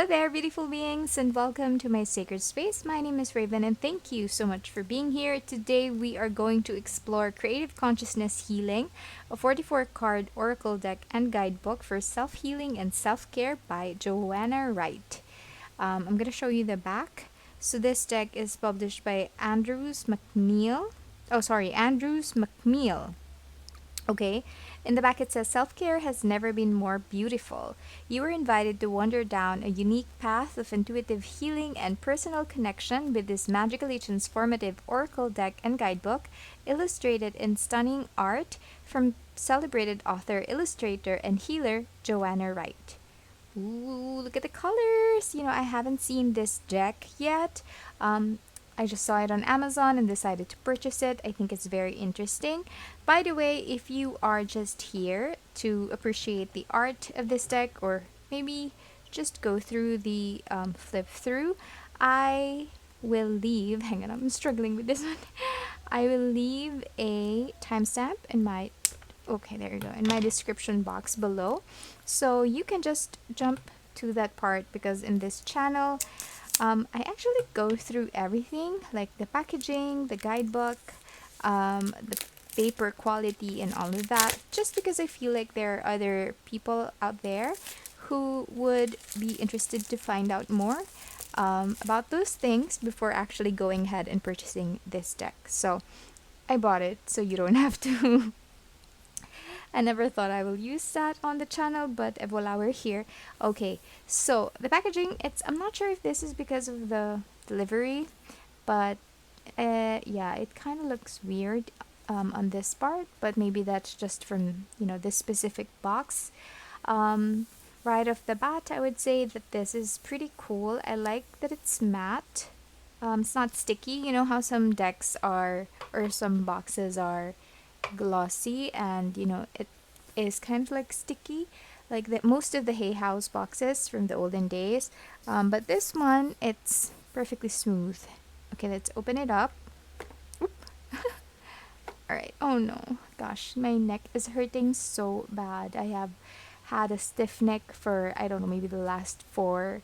there, beautiful beings, and welcome to my sacred space. My name is Raven, and thank you so much for being here. Today, we are going to explore Creative Consciousness Healing, a 44 card oracle deck and guidebook for self healing and self care by Joanna Wright. I'm going to show you the back. So, this deck is published by Andrews McNeil. Andrews McNeil. Okay, in the back it says self care has never been more beautiful. You are invited to wander down a unique path of intuitive healing and personal connection with this magically transformative oracle deck and guidebook, illustrated in stunning art from celebrated author, illustrator, and healer Joanna Wright. Ooh, look at the colors! I haven't seen this deck yet. I just saw it on Amazon and decided to purchase it. I think it's very interesting. By the way, if you are just here to appreciate the art of this deck or maybe just go through the flip through, I will leave, hang on, I'm struggling with this one. I will leave a timestamp in my, okay, there you go, in my description box below. So you can just jump to that part because in this channel, I actually go through everything, like the packaging, the guidebook, the paper quality, and all of that, just because I feel like there are other people out there who would be interested to find out more about those things before actually going ahead and purchasing this deck. So I bought it so you don't have to. I never thought I will use that on the channel, but voila, we're here. Okay, so the packaging, I'm not sure if this is because of the delivery, but yeah, it kind of looks weird on this part, but maybe that's just from, this specific box. Right off the bat, I would say that this is pretty cool. I like that it's matte. It's not sticky. You know how some decks are, or some boxes are glossy, and it is kind of like sticky, like most of the Hay House boxes from the olden days, but this one, it's perfectly smooth. Okay, let's open it up. Oop. All right. Oh no, gosh, my neck is hurting so bad. I have had a stiff neck for, I don't know, maybe the last 4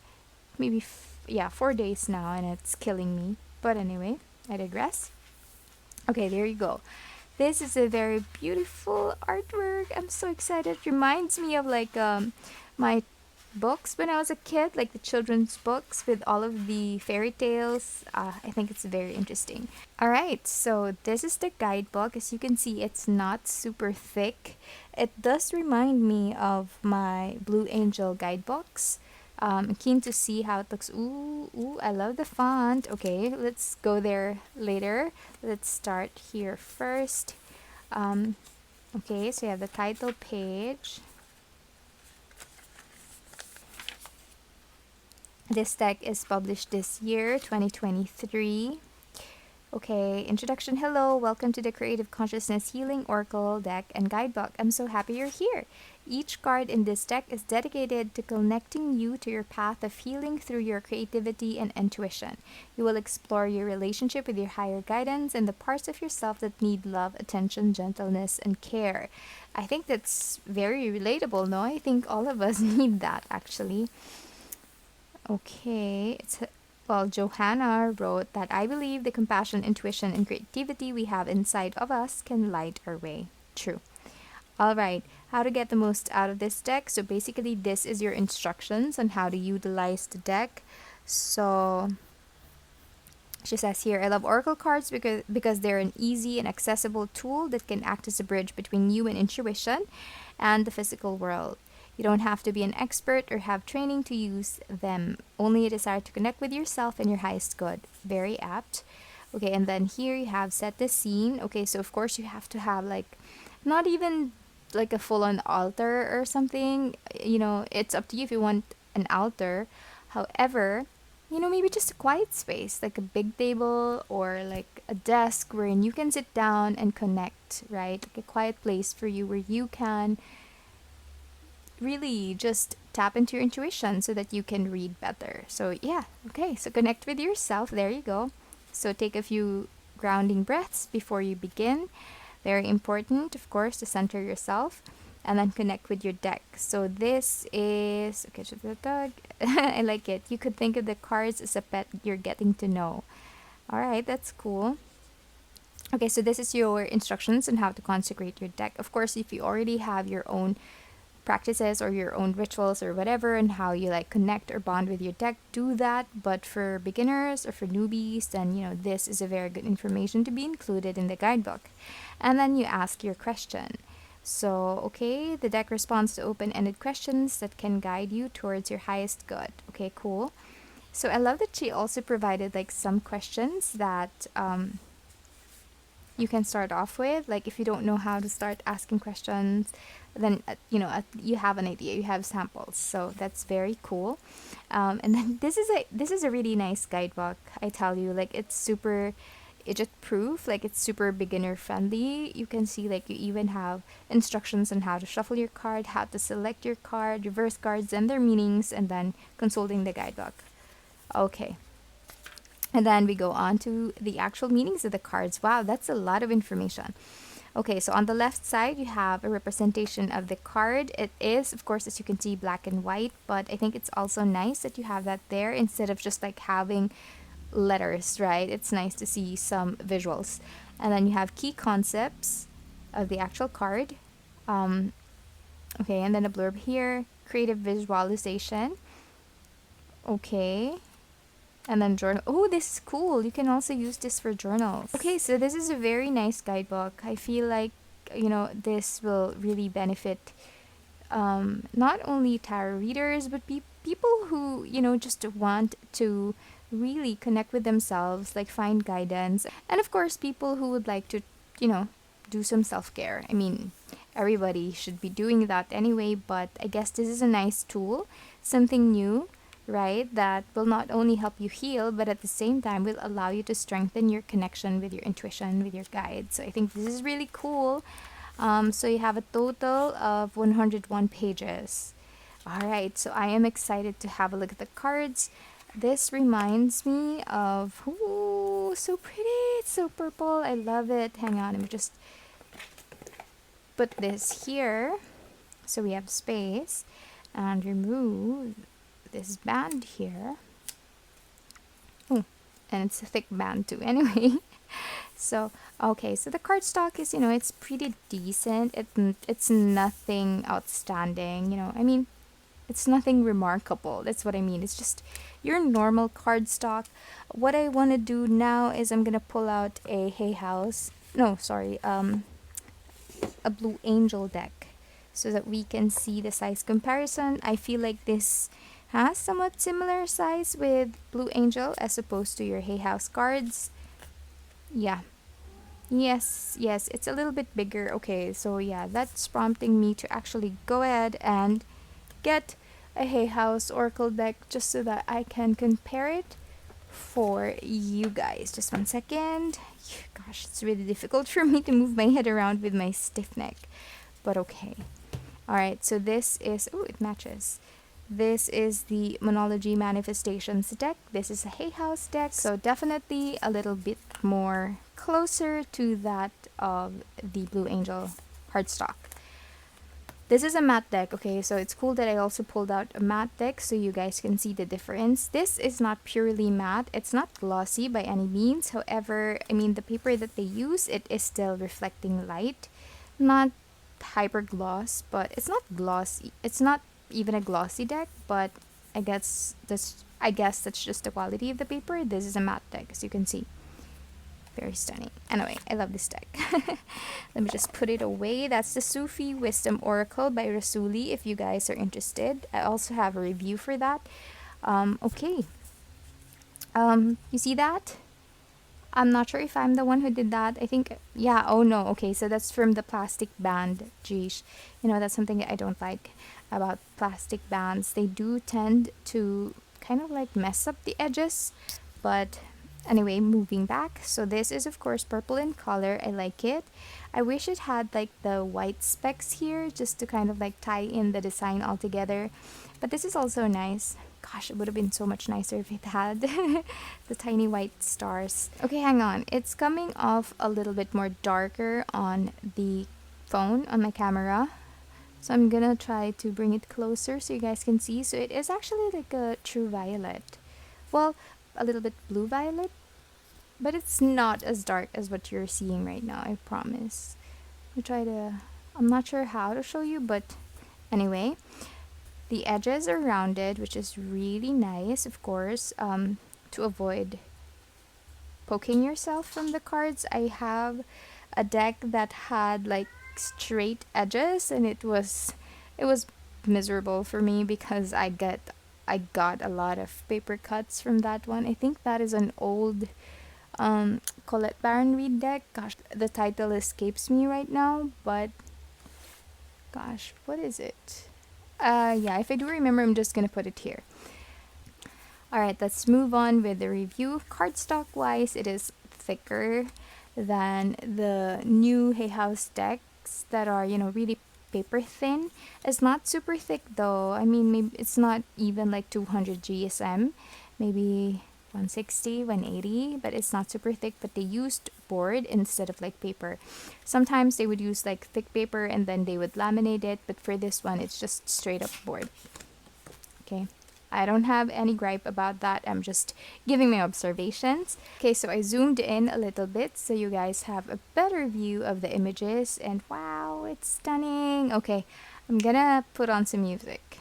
days now, and it's killing me. But anyway, I digress. Okay, there you go. This is a very beautiful artwork. I'm so excited. It reminds me of like my books when I was a kid, like the children's books with all of the fairy tales. I think it's very interesting. All right, so this is the guidebook. As you can see, it's not super thick. It does remind me of my Blue Angel guidebooks. I'm keen to see how it looks. Ooh, I love the font. Okay, let's go there later. Let's start here first. Okay, so you have the title page. This deck is published this year, 2023. Okay, introduction. Hello, welcome to the Creative Consciousness Healing Oracle deck and guidebook. I'm so happy you're here. Each card in this deck is dedicated to connecting you to your path of healing through your creativity and intuition. You will explore your relationship with your higher guidance and the parts of yourself that need love, attention, gentleness, and care. I think that's very relatable, no? I think all of us need that, actually. Okay, Johanna wrote that I believe the compassion, intuition, and creativity we have inside of us can light our way. True. Alright, how to get the most out of this deck. So basically, this is your instructions on how to utilize the deck. So she says here, I love oracle cards because they're an easy and accessible tool that can act as a bridge between you and intuition and the physical world. You don't have to be an expert or have training to use them. Only a desire to connect with yourself and your highest good. Very apt. Okay, and then here you have set the scene. Okay, so of course you have to have not even like a full-on altar or something. It's up to you if you want an altar. However, maybe just a quiet space, like a big table or like a desk wherein you can sit down and connect, right? Like a quiet place for you where you can really just tap into your intuition so that you can read better. So yeah, okay, so connect with yourself. There you go. So take a few grounding breaths before you begin. Very important, of course, to center yourself. and then connect with your deck. So this is okay. I like it. You could think of the cards as a pet you're getting to know. All right, that's cool. Okay, so this is your instructions on how to consecrate your deck. Of course, if you already have your own practices or your own rituals or whatever and how you like connect or bond with your deck, do that. But for beginners or for newbies, then this is a very good information to be included in the guidebook. And then you ask your question. So okay, the deck responds to open-ended questions that can guide you towards your highest good. Okay, cool. So I love that she also provided like some questions that you can start off with. Like if you don't know how to start asking questions, then you have an idea, you have samples. So that's very cool. And then this is a really nice guidebook. I tell you, like it's super just proof, like it's super beginner friendly. You can see like you even have instructions on how to shuffle your card, how to select your card, reverse cards and their meanings, and then consulting the guidebook. Okay. And then we go on to the actual meanings of the cards. Wow, that's a lot of information. Okay, so on the left side, you have a representation of the card. It is, of course, as you can see, black and white, but I think it's also nice that you have that there instead of just like having letters, right? It's nice to see some visuals. And then you have key concepts of the actual card. Okay, and then a blurb here, creative visualization. Okay, and then journal. Oh, this is cool. You can also use this for journals. Okay, so this is a very nice guidebook. I feel like, this will really benefit not only tarot readers, but people who, just want to really connect with themselves, like find guidance. And of course, people who would like to, do some self-care. I mean, everybody should be doing that anyway, but I guess this is a nice tool, something new, right? That will not only help you heal, but at the same time will allow you to strengthen your connection with your intuition, with your guides. So I think this is really cool. So you have a total of 101 pages. All right, so I am excited to have a look at the cards. This reminds me of, ooh, so pretty. It's so purple. I love it. Hang on, let me just put this here. So we have space and remove this band here. Oh, and it's a thick band too. Anyway, so okay, so the cardstock is, it's pretty decent. It's nothing outstanding. I mean, it's nothing remarkable. That's what I mean. It's just your normal cardstock. What I want to do now is I'm gonna pull out a Hay House. No, sorry, a Blue Angel deck, so that we can see the size comparison. I feel like this has somewhat similar size with Blue Angel as opposed to your Hay House cards. Yeah. Yes, it's a little bit bigger. Okay, so yeah, that's prompting me to actually go ahead and get a Hay House Oracle deck just so that I can compare it for you guys. Just one second. Gosh, it's really difficult for me to move my head around with my stiff neck, but okay. Alright, so this is, oh, it matches. This is the Monology Manifestations deck. This is a Hay House deck, so definitely a little bit more closer to that of the Blue Angel cardstock. This is a matte deck, okay, so it's cool that I also pulled out a matte deck so you guys can see the difference. This is not purely matte, it's not glossy by any means. However, I mean, the paper that they use, it is still reflecting light. Not hyper gloss, but it's not glossy. It's not even a glossy deck, but I guess that's just the quality of the paper. This is a matte deck, as you can see. Very stunning. Anyway, I love this deck. Let me just put it away. That's the Sufi Wisdom Oracle by Rasuli, if you guys are interested. I also have a review for that. Okay. You see that? I'm not sure if I'm the one who did that. I think, yeah, oh no. Okay, so that's from the plastic band. Geesh. That's something that I don't like about plastic bands. They do tend to kind of like mess up the edges, but anyway, moving back. So this is of course purple in color. I like it. I wish it had like the white specks here just to kind of like tie in the design all together. But this is also nice. Gosh, it would have been so much nicer if it had the tiny white stars. Okay, hang on. It's coming off a little bit more darker on the phone, on my camera. So I'm gonna try to bring it closer so you guys can see. So it is actually like a true violet. Well, a little bit blue violet, but it's not as dark as what you're seeing right now, I promise. We try to, I'm not sure how to show you, but anyway, the edges are rounded, which is really nice, of course, to avoid poking yourself from the cards. I have a deck that had like straight edges, and it was miserable for me because I got a lot of paper cuts from that one. I think that is an old Colette Baron Reed deck. Gosh, the title escapes me right now, but gosh, what is it? Yeah, if I do remember, I'm just gonna put it here. Alright, let's move on with the review. Cardstock wise, it is thicker than the new Hay House decks that are, really paper thin. It's not super thick though. I mean, maybe it's not even like 200 GSM, maybe 160, 180, but it's not super thick. But they used board instead of like paper. Sometimes they would use like thick paper and then they would laminate it, but for this one, it's just straight up board. Okay. I don't have any gripe about that. I'm just giving my observations. Okay, so I zoomed in a little bit so you guys have a better view of the images. And wow, it's stunning. Okay, I'm gonna put on some music.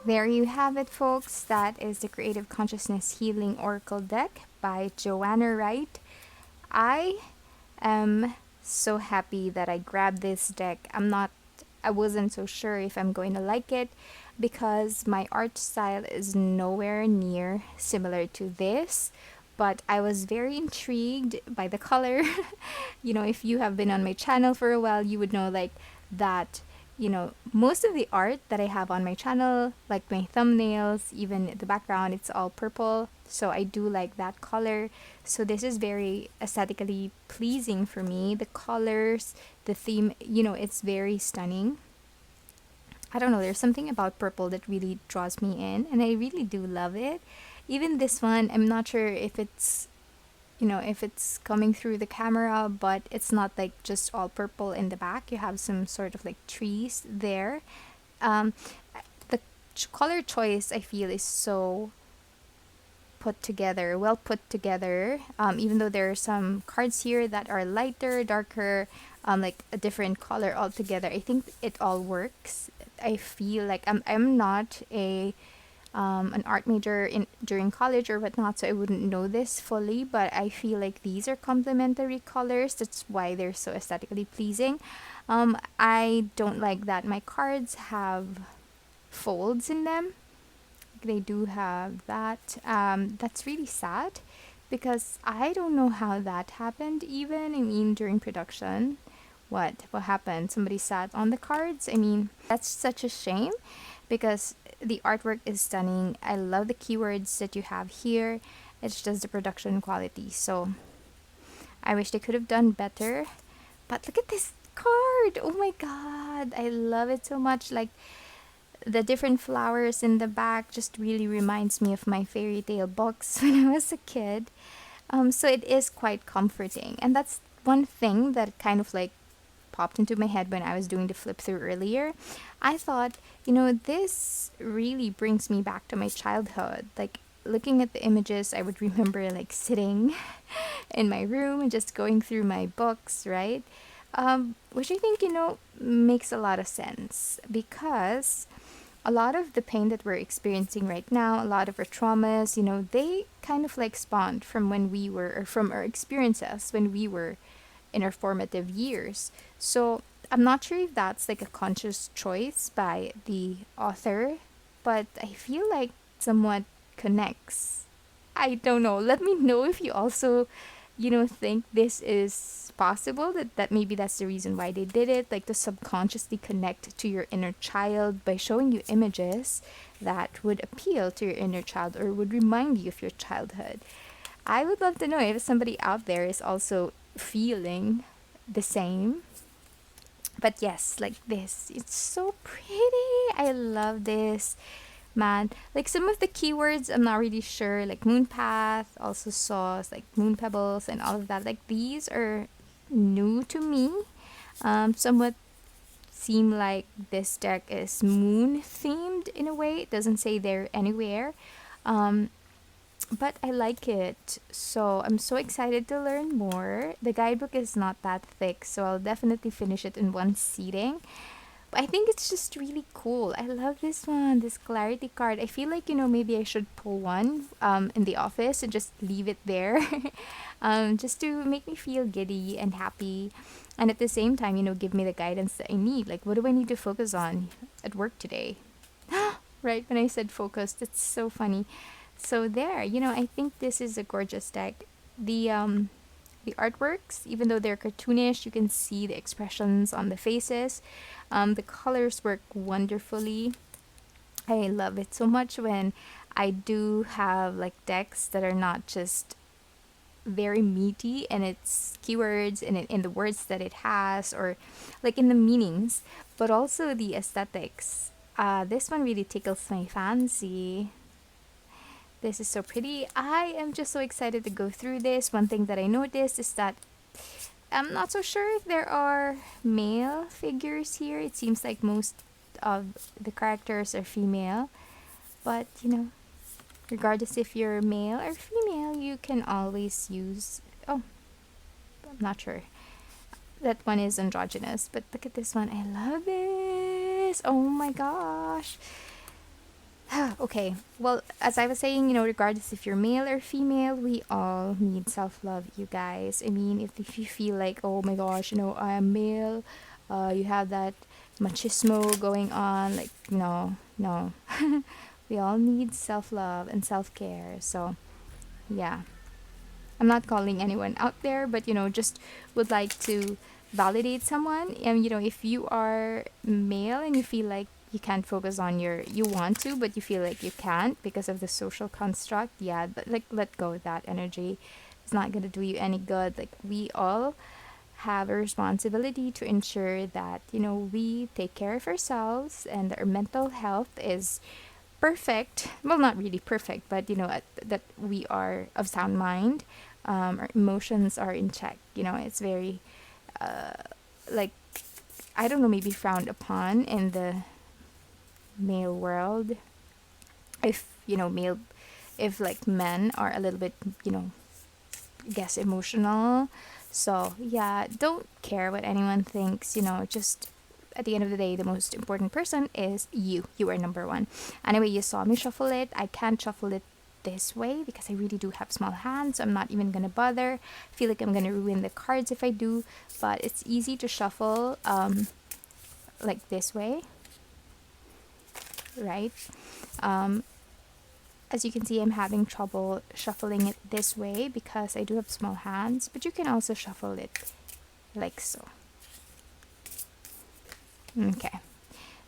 There you have it, folks. That is the Creative Consciousness Healing Oracle deck by Joanna Wright. I am so happy that I grabbed this deck. I wasn't so sure if I'm going to like it because my art style is nowhere near similar to this, but I was very intrigued by the color. If you have been on my channel for a while, you would know like that. Most of the art that I have on my channel, like my thumbnails, even the background, it's all purple. So I do like that color. So this is very aesthetically pleasing for me. The colors, the theme, it's very stunning. I don't know, there's something about purple that really draws me in, and I really do love it. Even this one, I'm not sure if it's if it's coming through the camera, but it's not like just all purple in the back. You have some sort of like trees there. Um, the color choice I feel is so put together, well put together. Even though there are some cards here that are lighter, darker, like a different color altogether, I think it all works. I feel like I'm not an art major in during college or whatnot, so I wouldn't know this fully. But I feel like these are complementary colors. That's why they're so aesthetically pleasing. I don't like that my cards have folds in them. They do have that. That's really sad because I don't know how that happened. Even I mean during production, what happened? Somebody sat on the cards. I mean that's such a shame because the artwork is stunning. I love the keywords that you have here. It's just the production quality. So I wish they could have done better. But look at this card. Oh my god. I love it so much. Like the different flowers in the back just really reminds me of my fairy tale books when I was a kid. So it is quite comforting. And that's one thing that kind of like popped into my head when I was doing the flip through earlier. I thought, this really brings me back to my childhood. Like looking at the images, I would remember like sitting in my room and just going through my books, right? Which I think, makes a lot of sense because a lot of the pain that we're experiencing right now, a lot of our traumas, they kind of like spawned from when we were, or from our experiences when we were in our formative years. So I'm not sure if that's like a conscious choice by the author, but I feel like somewhat connects. I don't know. Let me know if you also, think this is possible, that maybe that's the reason why they did it, like to subconsciously connect to your inner child by showing you images that would appeal to your inner child or would remind you of your childhood. I would love to know if somebody out there is also feeling the same. But yes, like this. It's so pretty. I love this. Man, like some of the keywords I'm not really sure, like moon path, also saw like moon pebbles and all of that. Like these are new to me. Somewhat seem like this deck is moon themed in a way. It doesn't say there anywhere. Um, but I like it. So I'm so excited to learn more. The guidebook is not that thick, so I'll definitely finish it in one seating. But I think it's just really cool. I love this one, this clarity card. I feel like, maybe I should pull one in the office and just leave it there just to make me feel giddy and happy. And at the same time, give me the guidance that I need. Like, what do I need to focus on at work today? Right when I said focused, it's so funny. So there, I think this is a gorgeous deck. The artworks, even though they're cartoonish, you can see the expressions on the faces. The colors work wonderfully. I love it so much when I do have like decks that are not just very meaty and its keywords and in the words that it has or like in the meanings, but also the aesthetics. This one really tickles my fancy. This is so pretty. I am just so excited to go through this. One thing that I noticed is that I'm not so sure if there are male figures here. It seems like most of the characters are female. But, regardless if you're male or female, you can always use. Oh, I'm not sure. That one is androgynous. But look at this one. I love this. Oh my gosh. Okay, well, as I was saying, regardless if you're male or female, we all need self love, you guys. I mean, if you feel like, oh my gosh, I am male, you have that machismo going on, like, no, no. We all need self love and self care. So, yeah. I'm not calling anyone out there, but, just would like to validate someone. And, if you are male and you feel like you can't focus on you want to, but you feel like you can't because of the social construct, yeah, but like let go of that energy. It's not going to do you any good. Like we all have a responsibility to ensure that, we take care of ourselves and our mental health is perfect. Well, not really perfect, but that we are of sound mind. our emotions are in check. It's very like, I don't know, maybe frowned upon in the male world. If male, if like men are a little bit, I guess, emotional. So yeah, don't care what anyone thinks. Just at the end of the day, the most important person is you. You are number one. Anyway, you saw me shuffle it. I can't shuffle it this way because I really do have small hands, so I'm not even gonna bother. I feel like I'm gonna ruin the cards if I do, but it's easy to shuffle like this way, right? Um, as you can see, I'm having trouble shuffling it this way because I do have small hands, but you can also shuffle it like so. Okay,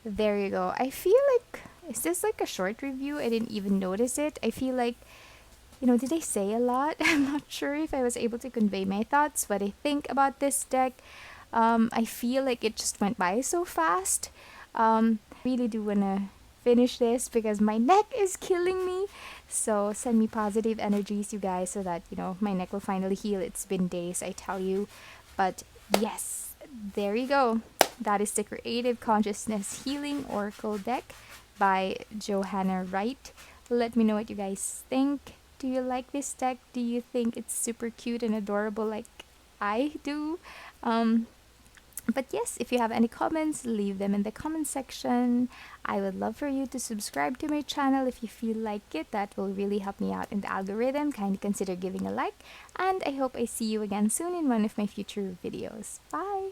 there you go. I feel like, is this like a short review? I didn't even notice it. I feel like, did I say a lot? I'm not sure if I was able to convey my thoughts, what I think about this deck. I feel like it just went by so fast. Really do want to finish this because my neck is killing me. So send me positive energies, you guys, so that, my neck will finally heal. It's been days, I tell you. But yes, there you go. That is the Creative Consciousness Healing Oracle deck by Johanna Wright. Let me know what you guys think. Do you like this deck? Do you think it's super cute and adorable like I do? But yes, if you have any comments, leave them in the comment section. I would love for you to subscribe to my channel if you feel like it. That will really help me out in the algorithm. Kindly consider giving a like. And I hope I see you again soon in one of my future videos. Bye!